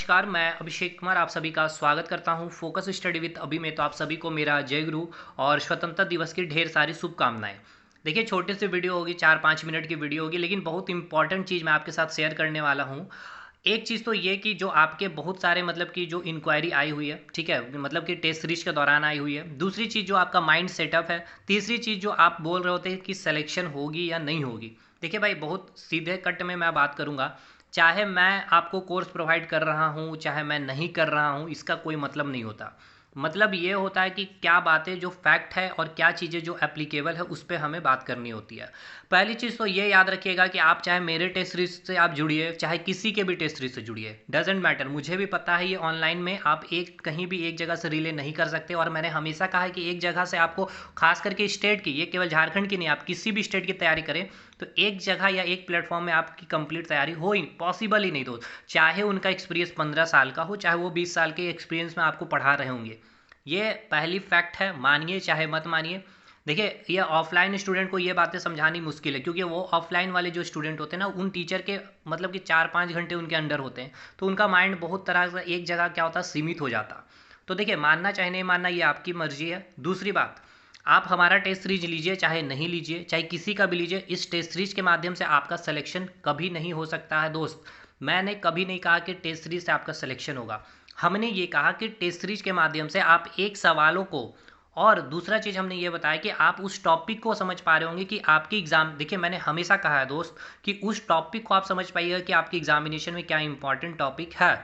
नमस्कार, मैं अभिषेक कुमार आप सभी का स्वागत करता हूं फोकस स्टडी विद अभी में। तो आप सभी को मेरा जय गुरु और स्वतंत्रता दिवस की ढेर सारी शुभकामनाएं। देखिए, छोटे से वीडियो होगी, 4-5 मिनट की वीडियो होगी, लेकिन बहुत इंपॉर्टेंट चीज़ मैं आपके साथ शेयर करने वाला हूं। एक चीज़ तो ये कि जो आपके बहुत सारे मतलब कि जो इंक्वायरी आई हुई है, ठीक है, मतलब कि टेस्ट सीरीज के दौरान आई हुई है। दूसरी चीज़ जो आपका माइंड सेटअप है। तीसरी चीज़ जो आप बोल रहे होते हैं कि सिलेक्शन होगी या नहीं होगी। देखिए भाई, बहुत सीधे कट में मैं बात करूंगा। चाहे मैं आपको कोर्स प्रोवाइड कर रहा हूँ, चाहे मैं नहीं कर रहा हूँ, इसका कोई मतलब नहीं होता। मतलब ये होता है कि क्या बातें जो फैक्ट है और क्या चीज़ें जो एप्लीकेबल है उस पर हमें बात करनी होती है। पहली चीज़ तो ये याद रखिएगा कि आप चाहे मेरे टेस्ट सीरीज से आप जुड़िए, चाहे किसी के भी टेस्ट सीरीज से जुड़िए, डजेंट मैटर। मुझे भी पता है ये ऑनलाइन में आप एक कहीं भी एक जगह से रिले नहीं कर सकते। और मैंने हमेशा कहा है कि एक जगह से आपको, खास करके स्टेट की, ये केवल झारखंड की नहीं, आप किसी भी स्टेट की तैयारी करें तो एक जगह या एक प्लेटफॉर्म में आपकी कंप्लीट तैयारी हो ही पॉसिबल ही नहीं। दोस्त, चाहे उनका एक्सपीरियंस 15 साल का हो, चाहे वो 20 साल के एक्सपीरियंस में आपको पढ़ा रहे होंगे। ये पहली फैक्ट है, मानिए चाहे मत मानिए। देखिए, ये ऑफलाइन स्टूडेंट को ये बातें समझानी मुश्किल है, क्योंकि वो ऑफलाइन वाले जो स्टूडेंट होते हैं ना, उन टीचर के मतलब कि 4-5 घंटे उनके अंडर होते हैं, तो उनका माइंड बहुत तरह से एक जगह क्या होता है, सीमित हो जाता। तो देखिए, मानना चाहे नहीं मानना ये आपकी मर्जी है। दूसरी बात, आप हमारा टेस्ट सीरीज लीजिए चाहे नहीं लीजिए, चाहे किसी का भी लीजिए, इस टेस्ट सीरीज के माध्यम से आपका सिलेक्शन कभी नहीं हो सकता है। दोस्त, मैंने कभी नहीं कहा कि टेस्ट सीरीज से आपका सिलेक्शन होगा। हमने ये कहा कि टेस्ट सीरीज के माध्यम से आप एक सवालों को, और दूसरा चीज़ हमने ये बताया कि आप उस टॉपिक को समझ पा रहे होंगे कि आपकी एग्जाम, देखिए मैंने हमेशा कहा है दोस्त कि उस टॉपिक को आप समझ पाइएगा कि आपकी एग्जामिनेशन में क्या इंपॉर्टेंट टॉपिक है।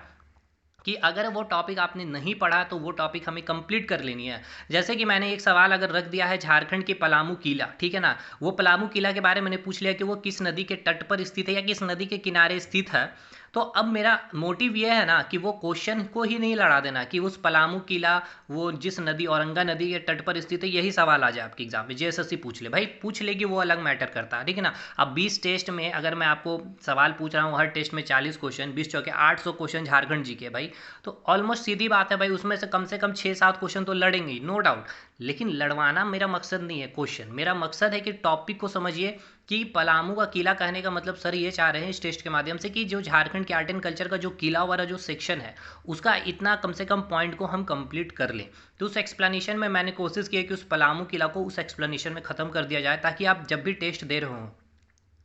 कि अगर वो टॉपिक आपने नहीं पढ़ा तो वो टॉपिक हमें कंप्लीट कर लेनी है। जैसे कि मैंने एक सवाल अगर रख दिया है, झारखंड के पलामू किला, ठीक है ना, वो पलामू किला के बारे में मैंने पूछ लिया कि वो किस नदी के तट पर स्थित है या किस नदी के किनारे स्थित है। तो अब मेरा मोटिव ये है ना कि वो क्वेश्चन को ही नहीं लड़ा देना कि उस पलामू किला वो जिस नदी, औरंगा नदी के तट पर स्थित है, यही सवाल आ जाए आपके एग्जाम में, जेएसएससी पूछ ले भाई, पूछ लेगी, वो अलग मैटर करता है, ठीक है ना। अब 20 टेस्ट में अगर मैं आपको सवाल पूछ रहा हूँ, हर टेस्ट में 40 क्वेश्चन, 20 चौके 800 क्वेश्चन झारखंड जी के भाई, तो ऑलमोस्ट सीधी बात है भाई, उसमें से कम 6-7 क्वेश्चन तो लड़ेंगे ही, नो डाउट। लेकिन लड़वाना मेरा मकसद नहीं है क्वेश्चन, मेरा मकसद है कि टॉपिक को समझिए। कि पलामू का किला कहने का मतलब सर ये चाह रहे हैं इस टेस्ट के माध्यम से कि जो झारखंड के आर्ट एंड कल्चर का जो किला वाला जो सेक्शन है, उसका इतना कम से कम पॉइंट को हम कंप्लीट कर लें। तो उस एक्सप्लेनेशन में मैंने कोशिश की है कि उस पलामू किला को उस एक्सप्लेनेशन में ख़त्म कर दिया जाए, ताकि आप जब भी टेस्ट दे रहे हो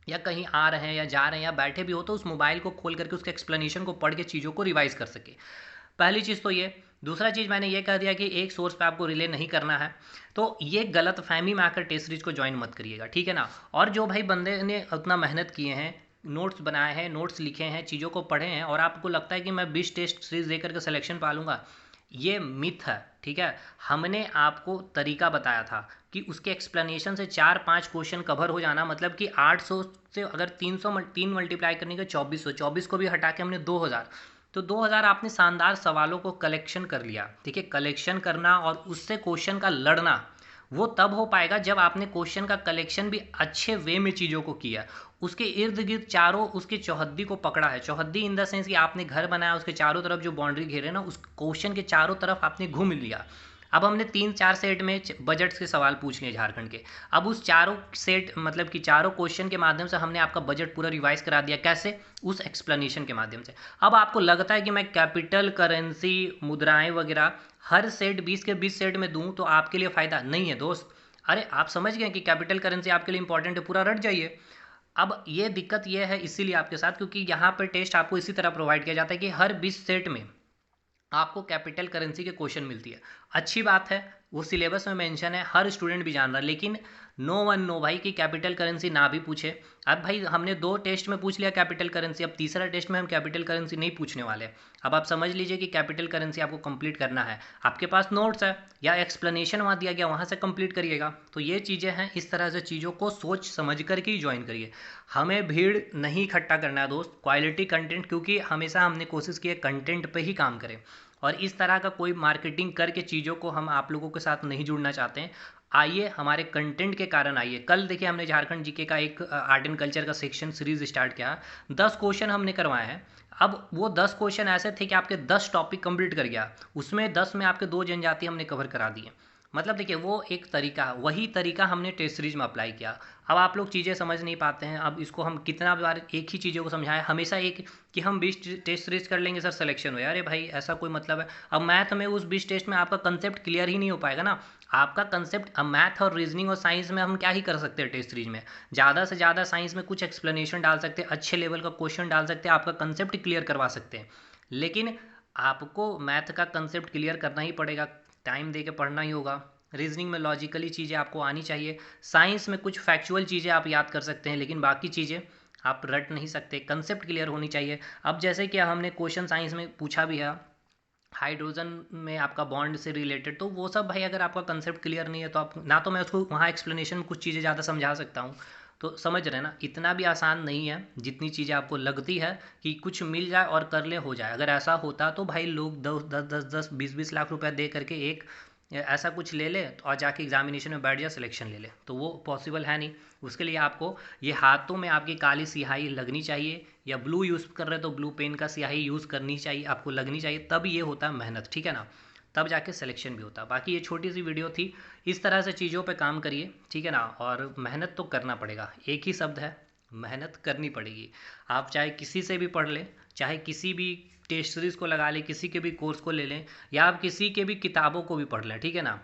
या कहीं आ रहे हैं या जा रहे हैं या बैठे भी हो, तो उस मोबाइल को खोल करके उसके एक्सप्लेनेशन को पढ़ के चीज़ों को रिवाइज कर सके। पहली चीज़ तो ये। दूसरा चीज़ मैंने ये कह दिया कि एक सोर्स पे आपको रिले नहीं करना है, तो ये गलत फहमी में आकर टेस्ट सीरीज को ज्वाइन मत करिएगा, ठीक है ना। और जो भाई बंदे ने उतना मेहनत किए हैं, नोट्स बनाए हैं, नोट्स लिखे हैं, चीज़ों को पढ़े हैं, और आपको लगता है कि मैं 20 टेस्ट सीरीज दे करके सिलेक्शन पा लूँगा, ये मिथ है, ठीक है। हमने आपको तरीका बताया था कि उसके एक्सप्लेनेशन से 4-5 क्वेश्चन कवर हो जाना, मतलब कि 800 से अगर 3 मल्टीप्लाई करने के 2400, 24 को भी हटा के हमने 2000, तो 2000 आपने शानदार सवालों को कलेक्शन कर लिया। देखिए, कलेक्शन करना और उससे क्वेश्चन का लड़ना वो तब हो पाएगा जब आपने क्वेश्चन का कलेक्शन भी अच्छे वे में चीज़ों को किया, उसके इर्द गिर्द चारों उसके चौहद्दी को पकड़ा है। चौहद्दी इन द सेंस कि आपने घर बनाया, उसके चारों तरफ जो बाउंड्री घेरे ना, उस क्वेश्चन के चारों तरफ आपने घूम लिया। अब हमने 3-4 सेट में बजट के सवाल पूछ लिए झारखंड के। अब उस चारों सेट मतलब कि चारों क्वेश्चन के माध्यम से हमने आपका बजट पूरा रिवाइज करा दिया। कैसे? उस एक्सप्लेनेशन के माध्यम से। अब आपको लगता है कि मैं कैपिटल करेंसी, मुद्राएं वगैरह हर सेट 20 के 20 सेट में दूं तो आपके लिए फ़ायदा नहीं है दोस्त। अरे आप समझ गए कि कैपिटल करेंसी आपके लिए इंपॉर्टेंट है, पूरा रट जाइए। अब ये दिक्कत ये है इसीलिए आपके साथ, क्योंकि यहाँ पर टेस्ट आपको इसी तरह प्रोवाइड किया जाता है कि हर 20 सेट में आपको कैपिटल करेंसी के क्वेश्चन मिलती है। अच्छी बात है, वो सिलेबस में मेंशन है, हर स्टूडेंट भी जान रहा है, लेकिन नो वन नो भाई कि कैपिटल करेंसी ना भी पूछे। अब भाई हमने 2 टेस्ट में पूछ लिया कैपिटल करेंसी, अब तीसरा टेस्ट में हम कैपिटल करेंसी नहीं पूछने वाले। अब आप समझ लीजिए कि कैपिटल करेंसी आपको कंप्लीट करना है, आपके पास नोट्स है या एक्सप्लेनेशन वहाँ दिया गया, वहाँ से कंप्लीट करिएगा। तो ये चीज़ें हैं, इस तरह से चीज़ों को सोच समझ करके ही ज्वाइन करिए। हमें भीड़ नहीं इकट्ठा करना है दोस्त, क्वालिटी कंटेंट, क्योंकि हमेशा हमने कोशिश की है कंटेंट पे ही काम करें, और इस तरह का कोई मार्केटिंग करके चीज़ों को हम आप लोगों के साथ नहीं जुड़ना चाहते हैं। आइए हमारे कंटेंट के कारण आइए। कल देखिए हमने झारखंड जीके का एक आर्ट एंड कल्चर का सेक्शन सीरीज स्टार्ट किया, 10 क्वेश्चन हमने करवाए हैं। अब वो 10 क्वेश्चन ऐसे थे कि आपके 10 टॉपिक कंप्लीट कर गया, उसमें 10 में आपके 2 जनजाति हमने कवर करा दिए। मतलब देखिए वो एक तरीका, वही तरीका हमने टेस्ट सीरीज में अप्लाई किया। अब आप लोग चीज़ें समझ नहीं पाते हैं, अब इसको हम कितना बार एक ही चीज़ों को समझाएं, हमेशा एक कि हम 20 टेस्ट सीरीज कर लेंगे सर सिलेक्शन हो, अरे भाई ऐसा कोई मतलब है। अब मैथ में उस 20 टेस्ट में आपका कंसेप्ट क्लियर ही नहीं हो पाएगा ना, आपका कंसेप्ट। अब मैथ और रीजनिंग और साइंस में हम क्या ही कर सकते हैं टेस्ट सीरीज में, ज़्यादा से ज़्यादा साइंस में कुछ एक्सप्लेनेशन डाल सकते हैं, अच्छे लेवल का क्वेश्चन डाल सकते हैं, आपका कंसेप्ट क्लियर करवा सकते हैं। लेकिन आपको मैथ का कंसेप्ट क्लियर करना ही पड़ेगा, टाइम दे के पढ़ना ही होगा। रीजनिंग में लॉजिकली चीज़ें आपको आनी चाहिए, साइंस में कुछ फैक्चुअल चीज़ें आप याद कर सकते हैं लेकिन बाकी चीज़ें आप रट नहीं सकते, कंसेप्ट क्लियर होनी चाहिए। अब जैसे कि हमने क्वेश्चन साइंस में पूछा भी है हाइड्रोजन में आपका बॉन्ड से रिलेटेड, तो वो सब भाई अगर आपका कंसेप्ट क्लियर नहीं है तो आप ना, तो मैं उसको वहाँ एक्सप्लेनेशन में कुछ चीज़ें ज़्यादा समझा सकता हूँ। तो समझ रहे हैं ना, इतना भी आसान नहीं है जितनी चीज़ें आपको लगती है कि कुछ मिल जाए और कर ले हो जाए। अगर ऐसा होता तो भाई लोग 10-10 20-20 लाख रुपया दे करके एक ऐसा कुछ ले ले और जाके एग्जामिनेशन में बैठ जाए, सिलेक्शन ले ले, तो वो पॉसिबल है नहीं। उसके लिए आपको ये हाथों में आपकी काली स्याही लगनी चाहिए, या ब्लू यूज़ कर रहे तो ब्लू पेन का स्याही यूज़ करनी चाहिए, आपको लगनी चाहिए, तब ये होता है मेहनत, ठीक है ना, तब जाके सिलेक्शन भी होता है। बाकी ये छोटी सी वीडियो थी, इस तरह से चीज़ों पे काम करिए, ठीक है ना, और मेहनत तो करना पड़ेगा, एक ही शब्द है, मेहनत करनी पड़ेगी। आप चाहे किसी से भी पढ़ लें, चाहे किसी भी टेस्ट सीरीज़ को लगा लें, किसी के भी कोर्स को ले लें, या आप किसी के भी किताबों को भी पढ़ लें, ठीक है ना,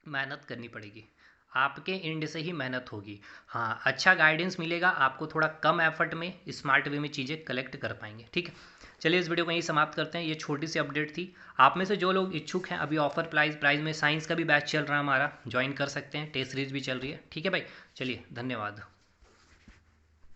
मेहनत करनी पड़ेगी, आपके एंड से ही मेहनत होगी। हाँ, अच्छा गाइडेंस मिलेगा आपको, थोड़ा कम एफर्ट में स्मार्ट वे में चीज़ें कलेक्ट कर पाएंगे, ठीक है। चलिए इस वीडियो को यहीं समाप्त करते हैं, ये छोटी सी अपडेट थी। आप में से जो लोग इच्छुक हैं, अभी ऑफर प्राइस में साइंस का भी बैच चल रहा है हमारा, ज्वाइन कर सकते हैं, टेस्ट सीरीज भी चल रही है, ठीक है भाई। चलिए धन्यवाद।